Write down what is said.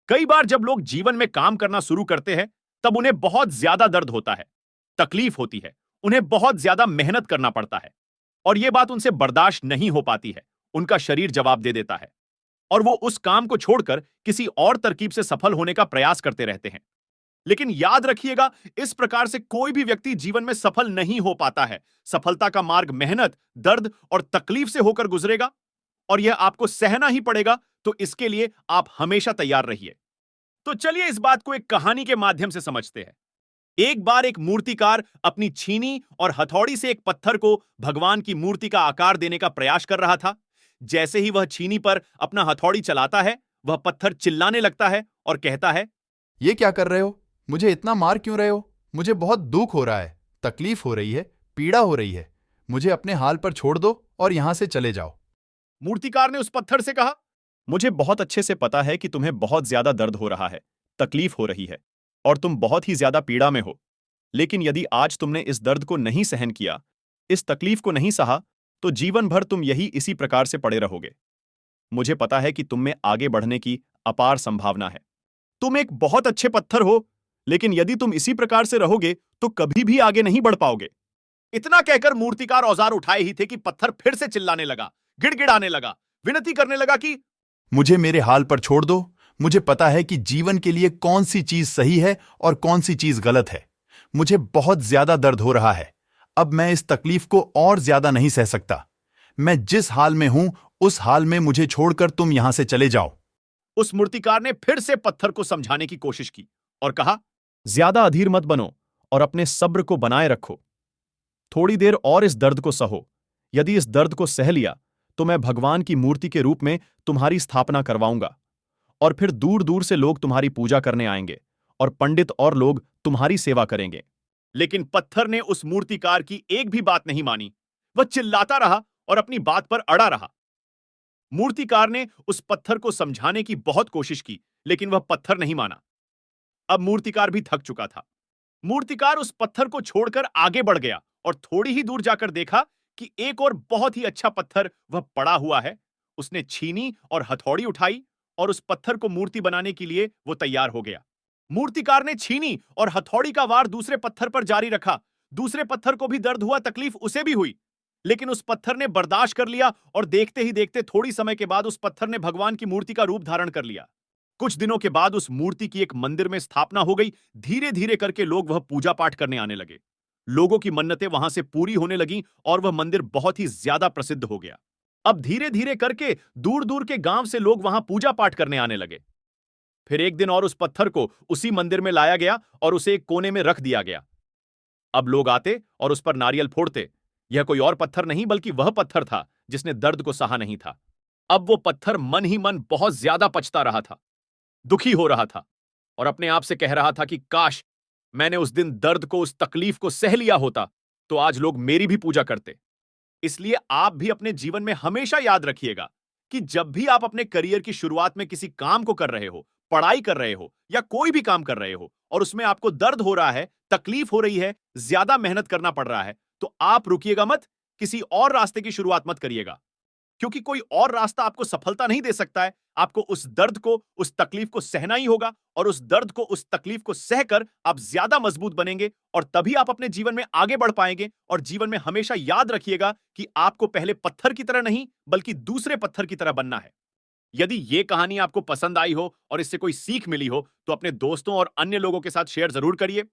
कई बार जब लोग जीवन में काम करना शुरू करते हैं, तब उन्हें बहुत ज्यादा दर्द होता है, तकलीफ होती है, उन्हें बहुत ज्यादा मेहनत करना पड़ता है और यह बात उनसे बर्दाश्त नहीं हो पाती है। उनका शरीर जवाब दे देता है और वो उस काम को छोड़कर किसी और तरकीब से सफल होने का प्रयास करते रहते हैं। लेकिन याद रखिएगा, इस प्रकार से कोई भी व्यक्ति जीवन में सफल नहीं हो पाता है। सफलता का मार्ग मेहनत, दर्द और तकलीफ से होकर गुजरेगा और यह आपको सहना ही पड़ेगा, तो इसके लिए आप हमेशा तैयार रहिए। तो चलिए इस बात को एक कहानी के माध्यम से समझते हैं। एक बार एक मूर्तिकार अपनी छीनी और हथौड़ी से एक पत्थर को भगवान की मूर्ति का आकार देने का प्रयास कर रहा था। जैसे ही वह छीनी पर अपना हथौड़ी चलाता है, वह पत्थर चिल्लाने लगता है और कहता है, ये क्या कर रहे हो? मुझे इतना मार क्यों रहे हो? मुझे बहुत दुख हो रहा है, तकलीफ हो रही है, पीड़ा हो रही है। मुझे अपने हाल पर छोड़ दो और यहां से चले जाओ। मूर्तिकार ने उस पत्थर से कहा, मुझे बहुत अच्छे से पता है कि तुम्हें बहुत ज्यादा दर्द हो रहा है, तकलीफ हो रही है और तुम बहुत ही ज्यादा पीड़ा में हो। लेकिन यदि आज तुमने इस दर्द को नहीं सहन किया, इस तकलीफ को नहीं सहा, तो जीवन भर तुम यही इसी प्रकार से पड़े रहोगे। मुझे पता है कि तुम में आगे बढ़ने की अपार संभावना है। तुम एक बहुत अच्छे पत्थर हो, लेकिन यदि तुम इसी प्रकार से रहोगे तो कभी भी आगे नहीं बढ़ पाओगे। इतना कहकर मूर्तिकार औजार उठाए ही थे कि पत्थर फिर से चिल्लाने लगा, गिड़गिड़ाने लगा, विनती करने लगा कि मुझे मेरे हाल पर छोड़ दो। मुझे पता है कि जीवन के लिए कौन सी चीज सही है और कौन सी चीज गलत है। मुझे बहुत ज्यादा दर्द हो रहा है। अब मैं इस तकलीफ को और ज्यादा नहीं सह सकता। मैं जिस हाल में हूं, उस हाल में मुझे छोड़कर तुम यहां से चले जाओ। उस मूर्तिकार ने फिर से पत्थर को समझाने की कोशिश की और कहा, ज्यादा अधीर मत बनो और अपने सब्र को बनाए रखो। थोड़ी देर और इस दर्द को सहो। यदि इस दर्द को सह लिया, तो मैं भगवान की मूर्ति के रूप में तुम्हारी स्थापना करवाऊंगा और फिर दूर दूर से लोग तुम्हारी पूजा करने आएंगे और पंडित और लोग तुम्हारी सेवा करेंगे। लेकिन पत्थर ने उस मूर्तिकार की एक भी बात नहीं मानी। वह चिल्लाता रहा और अपनी बात पर अड़ा रहा। मूर्तिकार ने उस पत्थर को समझाने की बहुत कोशिश की, लेकिन वह पत्थर नहीं माना। अब मूर्तिकार भी थक चुका था। मूर्तिकार उस पत्थर को छोड़कर आगे बढ़ गया और थोड़ी ही दूर जाकर देखा कि एक और बहुत ही अच्छा पत्थर वह पड़ा हुआ है। उसने छीनी और हथौड़ी उठाई और उस पत्थर को मूर्ति बनाने के लिए वो तैयार हो गया। मूर्तिकार ने छीनी और हथौड़ी का वार दूसरे पत्थर पर जारी रखा। दूसरे पत्थर को भी दर्द हुआ, तकलीफ उसे भी हुई, लेकिन उस पत्थर ने बर्दाश्त कर लिया और देखते ही देखते थोड़ी समय के बाद उस पत्थर ने भगवान की मूर्ति का रूप धारण कर लिया। कुछ दिनों के बाद उस मूर्ति की एक मंदिर में स्थापना हो गई। धीरे धीरे करके लोग वह पूजा पाठ करने आने लगे। लोगों की मन्नतें वहां से पूरी होने लगी और वह मंदिर बहुत ही ज्यादा प्रसिद्ध हो गया। अब धीरे धीरे करके दूर दूर के गांव से लोग वहां पूजा पाठ करने आने लगे। फिर एक दिन और उस पत्थर को उसी मंदिर में लाया गया और उसे एक कोने में रख दिया गया। अब लोग आते और उस पर नारियल फोड़ते। यह कोई और पत्थर नहीं, बल्कि वह पत्थर था जिसने दर्द को सहा नहीं था। अब वो पत्थर मन ही मन बहुत ज्यादा पछता रहा था, दुखी हो रहा था और अपने आप से कह रहा था कि काश मैंने उस दिन दर्द को, उस तकलीफ को सह लिया होता, तो आज लोग मेरी भी पूजा करते। इसलिए आप भी अपने जीवन में हमेशा याद रखिएगा कि जब भी आप अपने करियर की शुरुआत में किसी काम को कर रहे हो, पढ़ाई कर रहे हो या कोई भी काम कर रहे हो और उसमें आपको दर्द हो रहा है, तकलीफ हो रही है, ज्यादा मेहनत करना पड़ रहा है, तो आप रुकिएगा मत, किसी और रास्ते की शुरुआत मत करिएगा। क्योंकि कोई और रास्ता आपको सफलता नहीं दे सकता है। आपको उस दर्द को, उस तकलीफ को सहना ही होगा और उस दर्द को, उस तकलीफ को सहकर आप ज्यादा मजबूत बनेंगे और तभी आप अपने जीवन में आगे बढ़ पाएंगे। और जीवन में हमेशा याद रखिएगा कि आपको पहले पत्थर की तरह नहीं, बल्कि दूसरे पत्थर की तरह बनना है। यदि यह कहानी आपको पसंद आई हो और इससे कोई सीख मिली हो, तो अपने दोस्तों और अन्य लोगों के साथ शेयर जरूर करिए।